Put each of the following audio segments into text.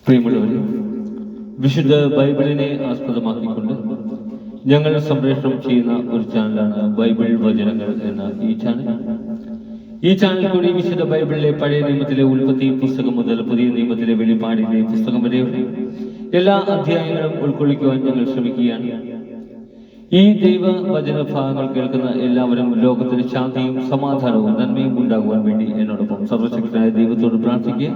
പ്രിയമുള്ളവരെ, വിശുദ്ധ ബൈബിളിനെ ആസ്പദമാക്കിക്കൊണ്ട് ഞങ്ങൾ സംപ്രേഷണം ചെയ്യുന്ന ഒരു ചാനലാണ് ബൈബിൾ വചനങ്ങൾ എന്ന ഈ ചാനൽ. ഈ ചാനൽ കൂടി വിശുദ്ധ ബൈബിളിലെ പഴയ നിയമത്തിലെ ഉൽപ്പത്തി പുസ്തകം മുതൽ പുതിയ നിയമത്തിലെ വെളിപ്പാടിന്റെ പുസ്തകം വരെയുള്ള എല്ലാ അധ്യായങ്ങളും ഉൾക്കൊള്ളിക്കുവാൻ ഞങ്ങൾ ശ്രമിക്കുകയാണ്. ഈ ദൈവ വചന ഭാഗങ്ങൾ കേൾക്കുന്ന എല്ലാവരും ലോകത്തിന് ശാന്തിയും സമാധാനവും നന്മയും ഉണ്ടാകുവാൻ വേണ്ടി എന്നോടൊപ്പം സർവശക്തനായ ദൈവത്തോട് പ്രാർത്ഥിക്കുക.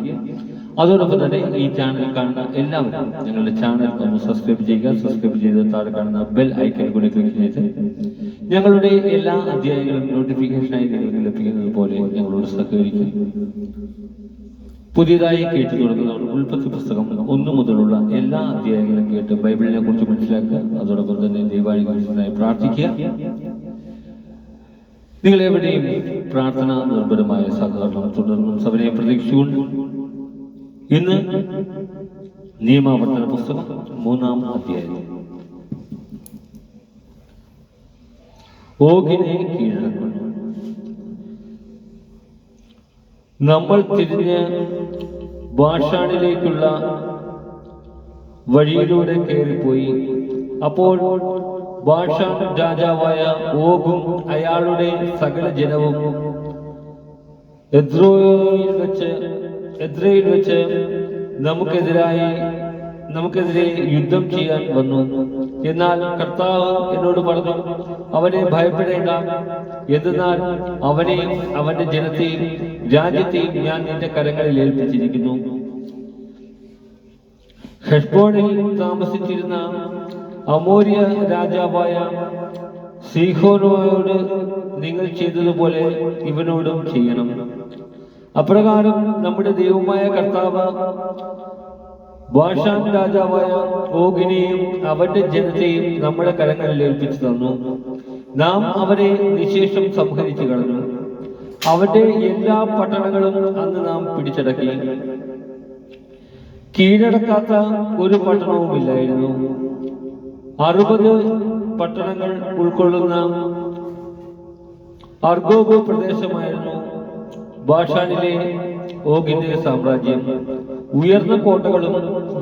അതോടൊപ്പം തന്നെ ഈ ചാനൽ കാണുന്ന എല്ലാവരും ഞങ്ങളുടെ ചാനൽ ഒന്ന് സബ്സ്ക്രൈബ് ചെയ്യുക. സബ്സ്ക്രൈബ് ചെയ്ത് താഴെ കാണുന്ന ബെൽ ഐക്കൺ കൂടി ക്ലിക്ക് ചെയ്ത് ഞങ്ങളുടെ എല്ലാ അധ്യായങ്ങളും നോട്ടിഫിക്കേഷനായി നിങ്ങൾക്ക് ലഭിക്കുന്നത് പോലെ ഞങ്ങളോട് സഹകരിക്കും. പുതിയതായി കേട്ടു തുടങ്ങുന്നവർ ഉൽപ്പത്തി പുസ്തകം 1 മുതലുള്ള എല്ലാ അധ്യായങ്ങളും കേട്ട് ബൈബിളിനെ കുറിച്ച് മനസ്സിലാക്കുക. അതോടൊപ്പം തന്നെ ദൈവാനുഗ്രഹത്തിനായി പ്രാർത്ഥിക്കുക. നിങ്ങൾ എവിടെയും പ്രാർത്ഥന നിർഭരമായ സഹകരണം തുടർന്നും സഭയെ പ്രതീക്ഷിച്ചുകൊണ്ട് ഇന്ന് നിയമാവർത്തന പുസ്തകം 3-ാം അധ്യായം. ഓഗിനെ കീഴടക്കുന്നു. നമ്മൾ തിരിഞ്ഞ് ബാഷാനിലേക്കുള്ള വഴിയിലൂടെ കയറിപ്പോയി. അപ്പോൾ ബാഷാൻ രാജാവായ ഓഗും അയാളുടെ സകല ജനവും എദ്രയിൽ വെച്ച് നമുക്കെതിരെ യുദ്ധം ചെയ്യാൻ വന്നു. എന്നാൽ കർത്താവ് എന്നോട് പറഞ്ഞു, അവനെ ഭയപ്പെടേണ്ട, എന്തെന്നാൽ അവനെയും അവന്റെ ജനത്തെയും രാജ്യത്തെയും ഞാൻ നിന്റെ കരങ്ങളിൽ ഏൽപ്പിച്ചിരിക്കുന്നു. ഹെഷ്ബോണിൽ താമസിച്ചിരുന്ന അമോര്യ രാജാവായ സീഹോനോയോട് നിങ്ങൾ ചെയ്തതുപോലെ ഇവനോടും ചെയ്യണം. അപ്രകാരം നമ്മുടെ ദൈവമായ കർത്താവ് ബാഷാൻ രാജാവായ ഓഗിനെയും അവന്റെ ജനത്തെയും നമ്മുടെ കരങ്ങളിൽ ഏൽപ്പിച്ചു തന്നു. നാം അവരെ നിശേഷം സംഹരിച്ചു കളഞ്ഞു. അവന്റെ എല്ലാ പട്ടണങ്ങളും അന്ന് നാം പിടിച്ചടക്കി. കീഴടക്കാത്ത ഒരു പട്ടണവുമില്ലായിരുന്നു. 60 പട്ടണങ്ങൾ ഉൾക്കൊള്ളുന്ന അർഗോബ് പ്രദേശമായിരുന്നു ബാഷാനിലെ ഓഗിന്റെ സാമ്രാജ്യം. ഉയർന്ന കോട്ടകളും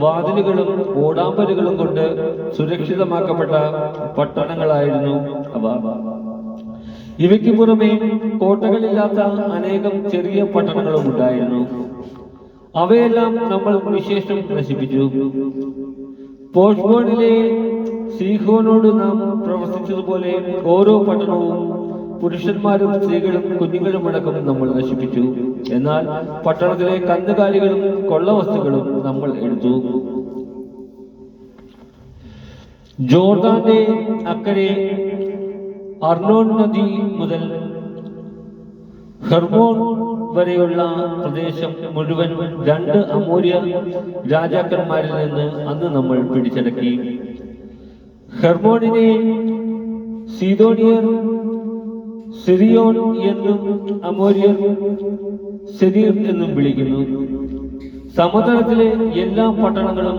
വാതിലുകളും ഓടാമ്പലുകളും കൊണ്ട് സുരക്ഷിതമാക്കപ്പെട്ട പട്ടണങ്ങളായിരുന്നു അവ. ഇവയ്ക്ക് പുറമെ കോട്ടകളില്ലാത്ത അനേകം ചെറിയ പട്ടണങ്ങളും ഉണ്ടായിരുന്നു. അവയെല്ലാം നമ്മൾ വിശേഷം നശിപ്പിച്ചു. പോഷ്ബോണിലെ സീഹോനോട് നാം പ്രവർത്തിച്ചതുപോലെ ഓരോ പട്ടണവും പുരുഷന്മാരും സ്ത്രീകളും കുഞ്ഞുങ്ങളും അടക്കം നമ്മൾ നശിപ്പിച്ചു. എന്നാൽ പട്ടണത്തിലെ കന്നുകാലികളും കൊള്ളവസ്തുക്കളും നമ്മൾ എടുത്തു. ജോർദാന്റെ അക്കരെ അർണോൻ നദി മുതൽ ഹെർമോൻ വരെയുള്ള പ്രദേശം മുഴുവൻ 2 അമോര്യ രാജാക്കന്മാരിൽ നിന്ന് അന്ന് നമ്മൾ പിടിച്ചടക്കി. ഹെർമോനിനെ സീദോനിയർ സിറിയോൻ എന്നും അമോര്യർ സെരീർ എന്നും വിളിക്കുന്നു. സമതലത്തിലെ എല്ലാ പട്ടണങ്ങളും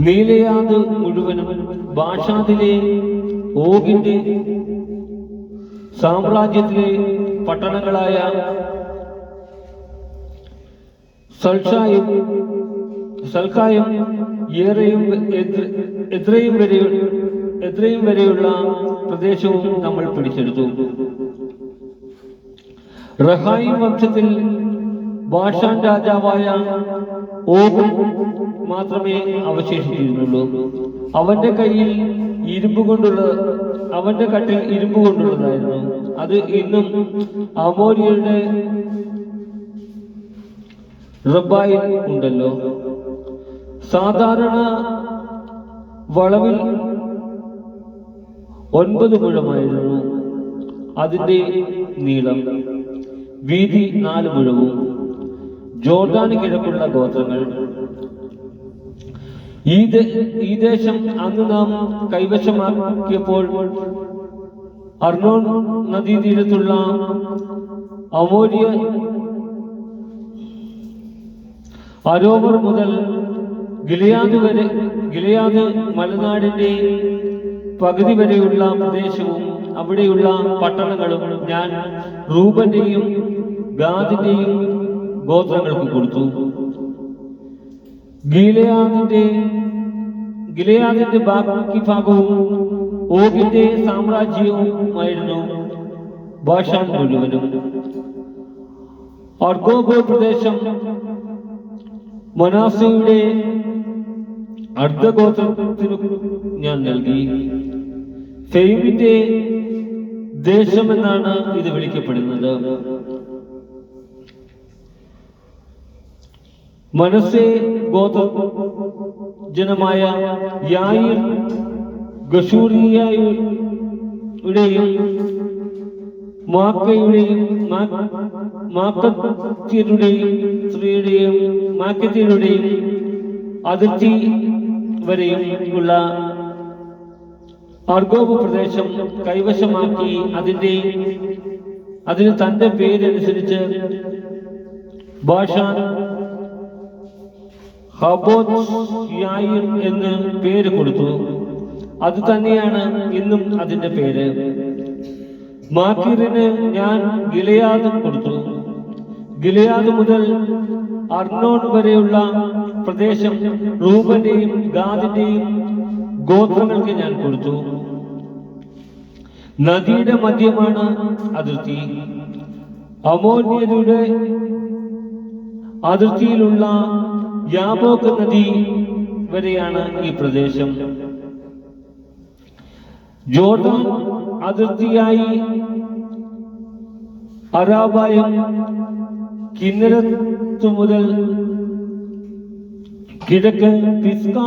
നീലയാദ് മുഴുവനും ബാഷാനിലെ ഓഗിന്റെ സാമ്രാജ്യത്തിലെ പട്ടണങ്ങളായ സൽക്കായും എദ്രയും വരെയുള്ള പ്രദേശവും നമ്മൾ പിടിച്ചെടുത്തു. റഹായിം വംശത്തിൽ ബാഷാൻ രാജാവായ ഓഗ് മാത്രമേ അവശേഷിച്ചിരുന്നുള്ളൂ. അവന്റെ കട്ടിൽ ഇരുമ്പ് കൊണ്ടുള്ളതായിരുന്നു. അത് ഇന്നും അമോര്യരുടെ റബ്ബായിൽ ഉണ്ടല്ലോ. സാധാരണ വളവിൽ 9 മുഴമായിരുന്നു അതിന്റെ നീളം. വീതി 4 മുഴവും. ജോർദാന് കിഴക്കുള്ള ഗോത്രങ്ങൾ. ഈ ദേശം അന്ന് നാം കൈവശമാക്കിയപ്പോൾ അർണോൻ നദീതീരത്തുള്ള അമോര്യ അരോവർ മുതൽ ഗിലെയാദ് മലനാടിന്റെ പകുതി വരെയുള്ള പ്രദേശവും അവിടെയുള്ള പട്ടണങ്ങളും ഞാൻ റൂബന്റെയും ഗാദിന്റെയും ഗോത്രങ്ങൾക്ക് കൊടുത്തു. ഗിലെയാദിന്റെ ബാക്കി ഭാഗവും ഓഗിന്റെ സാമ്രാജ്യവുമായിരുന്നു ബാഷാൻ മുഴുവനും. അർഗോബ് പ്രദേശം മനാസയുടെ അർദ്ധഗോത്രത്തിനു ഞാൻ നൽകി. ഫെയിമിന്റെ ദേശമെന്നാണ് ഇത് വിളിക്കപ്പെടുന്നത്. മനസ്സെ ഗോത്ര ജനമായ യായിർ ഗശൂറിയയുടെയും മാക്കത്യരുടെയും അതിർത്തി വരെയും ഉള്ള അർഗോബ് പ്രദേശം കൈവശമാക്കി അതിന് തന്റെ പേരനുസരിച്ച് ബാഷാൻ ഹബോത്ത് യായിർ എന്ന് പേര് കൊടുത്തു. അത് തന്നെയാണ് ഇന്നും അതിന്റെ പേര്. മാക്കിറിന് ഞാൻ ഗിലെയാദ് കൊടുത്തു. ഗിലെയാദ് മുതൽ അർണോൺ വരെയുള്ള പ്രദേശം റൂബന്റെയും ഗാദിന്റെയും ഗോത്രങ്ങൾക്ക് ഞാൻ കൊടുത്തു. നദിയുടെ മധ്യമാണ് അതിർത്തി. അമോന്യരുടെ അതിർത്തിയിലുള്ള യാബോക്ക് നദി വരെയാണ് ഈ പ്രദേശം. ജോർദാൻ അതിർത്തിയായി അറാബായും കിന്നരത്ത് മുതൽ കിഴക്ക് പിസ്ക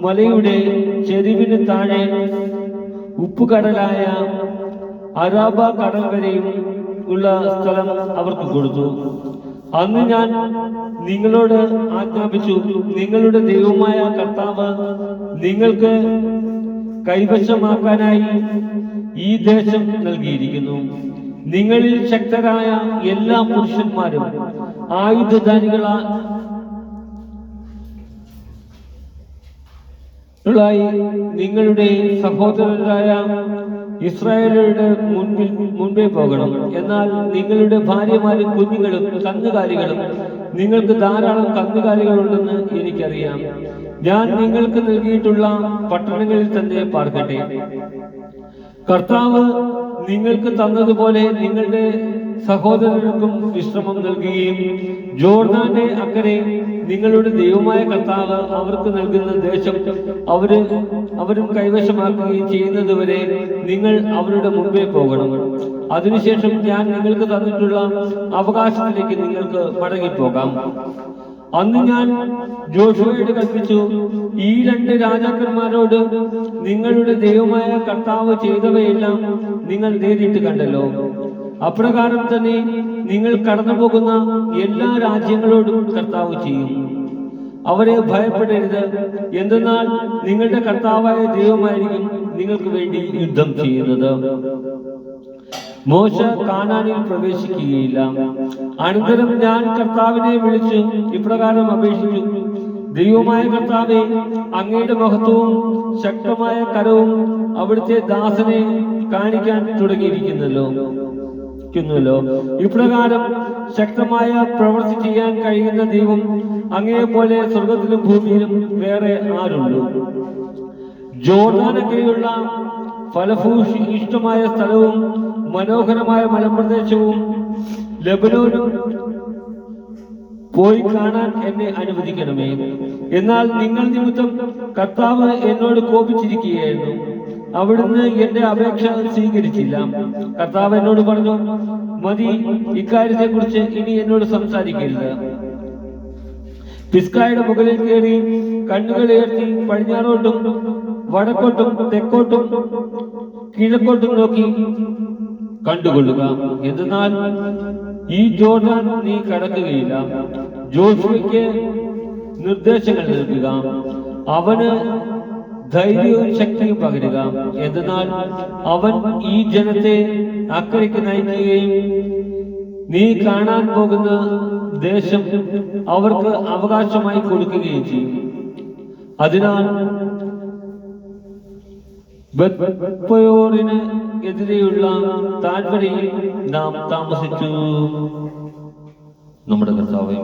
മലയുടെ ചെരിവിന് താഴെ ഉപ്പുകടലായ അറാബ കടൽ വരെയും ഉള്ള സ്ഥലം അവർക്ക് കൊടുത്തു. അന്ന് ഞാൻ നിങ്ങളോട് ആജ്ഞാപിച്ചു, നിങ്ങളുടെ ദൈവമായ കർത്താവ് നിങ്ങൾക്ക് കൈവശമാക്കാനായി ഈ ദേശം നൽകിയിരിക്കുന്നു. നിങ്ങളിൽ ശക്തരായ എല്ലാ പുരുഷന്മാരും ആയുധധാരികളായി നിങ്ങളുടെ സഹോദരരായ ഇസ്രായേലരുടെ മുൻപേ പോകണം. എന്നാൽ നിങ്ങളുടെ ഭാര്യമാരും കുഞ്ഞുങ്ങളും കന്നുകാലികളും, നിങ്ങൾക്ക് ധാരാളം കന്നുകാലികളുണ്ടെന്ന് എനിക്കറിയാം, ഞാൻ നിങ്ങൾക്ക് നൽകിയിട്ടുള്ള പട്ടണങ്ങളിൽ തന്നെ പാർക്കട്ടെ. കർത്താവ് നിങ്ങൾക്ക് തന്നതുപോലെ നിങ്ങളുടെ സഹോദരർക്കും വിശ്രമം നൽകുകയും ജോർദാന്റെ അക്കരെ നിങ്ങളുടെ ദൈവമായ കർത്താവ് അവർക്ക് നൽകുന്ന ദേശം അവരും കൈവശമാക്കുകയും ചെയ്യുന്നതുവരെ നിങ്ങൾ അവരുടെ മുമ്പേ പോകണം. അതിനുശേഷം ഞാൻ നിങ്ങൾക്ക് തന്നിട്ടുള്ള അവകാശത്തിലേക്ക് നിങ്ങൾക്ക് മടങ്ങിപ്പോകാം. അന്ന് ഞാൻ ജോഷുവയോട് കൽപ്പിച്ചു, ഈ 2 രാജാക്കന്മാരോട് നിങ്ങളുടെ ദൈവമായ കർത്താവ് ചെയ്തവയെല്ലാം നിങ്ങൾ നേരിട്ട് കണ്ടല്ലോ. അപ്രകാരം തന്നെ നിങ്ങൾ കടന്നു പോകുന്ന എല്ലാ രാജ്യങ്ങളോടും കർത്താവ് ചെയ്യും. അവരെ ഭയപ്പെടരുത്, എന്തെന്നാൽ നിങ്ങളുടെ കർത്താവായ ദൈവമായിരിക്കും നിങ്ങൾക്ക് വേണ്ടി യുദ്ധം ചെയ്യുന്നത്. മോശ കാനാനിൽ പ്രവേശിക്കുകയില്ല. അനന്തരം ഞാൻ കർത്താവിനെ വിളിച്ച് ഇപ്രകാരം അപേക്ഷിച്ചു, ദൈവമായ കർത്താവേ, അങ്ങയുടെ മഹത്വവും ശക്തമായ കരവും അവിടുത്തെ ദാസനെ കാണിക്കാൻ തുടങ്ങിയിരിക്കുന്നല്ലോ. ഇപ്രകാരം ശക്തമായ പ്രവൃത്തി ചെയ്യാൻ കഴിയുന്ന ദൈവം അങ്ങയെ പോലെ സ്വർഗത്തിലും ഭൂമിയിലും വേറെ ആരുള്ളൂ? ജോർദാനക്കരയുള്ള ഫലഭൂയിഷ്ടമായ സ്ഥലവും മനോഹരമായ മലമ്പ്രദേശവും ലെബനോനും പോയി കാണാൻ എന്നെ അനുവദിക്കണമേ. എന്നാൽ നിങ്ങൾ നിമിത്തം കർത്താവ് എന്നോട് കോപിച്ചിരിക്കുകയായിരുന്നു. അവിടുന്ന് എന്റെ അപേക്ഷ സ്വീകരിച്ചില്ല. കർത്താവ് എന്നോട് പറഞ്ഞു, മതി, ഇക്കാര്യത്തെ കുറിച്ച് ഇനി എന്നോട് സംസാരിക്കരുത്. പിസ്കായുടെ മുകളിൽ കയറി കണ്ണുകൾ ഉയർത്തി പടിഞ്ഞാറോട്ടും വടക്കോട്ടും തെക്കോട്ടും കിഴക്കോട്ടും നോക്കി കണ്ടുകൊള്ളുക. എന്നാൽ ഈ ജോർദാൻ നീ കടക്കുകയില്ല. ജോഷുവയ്ക്ക് നിർദ്ദേശങ്ങൾ നൽകുക, അവന് ധൈര്യവും ശക്തിയും പകരുക. എന്നാൽ അവൻ ഈ ജനത്തെ അക്കരയ്ക്ക് നയിക്കുകയും നീ കാണാൻ പോകുന്ന ദേശം അവർക്ക് അവകാശമായി കൊടുക്കുകയും ചെയ്യും. അതിനാൽ ബത്പയോറിന് എതിരെയുള്ള താഴ്വരയിൽ നാം താമസിച്ചു. നമ്മുടെ കർത്താവേ,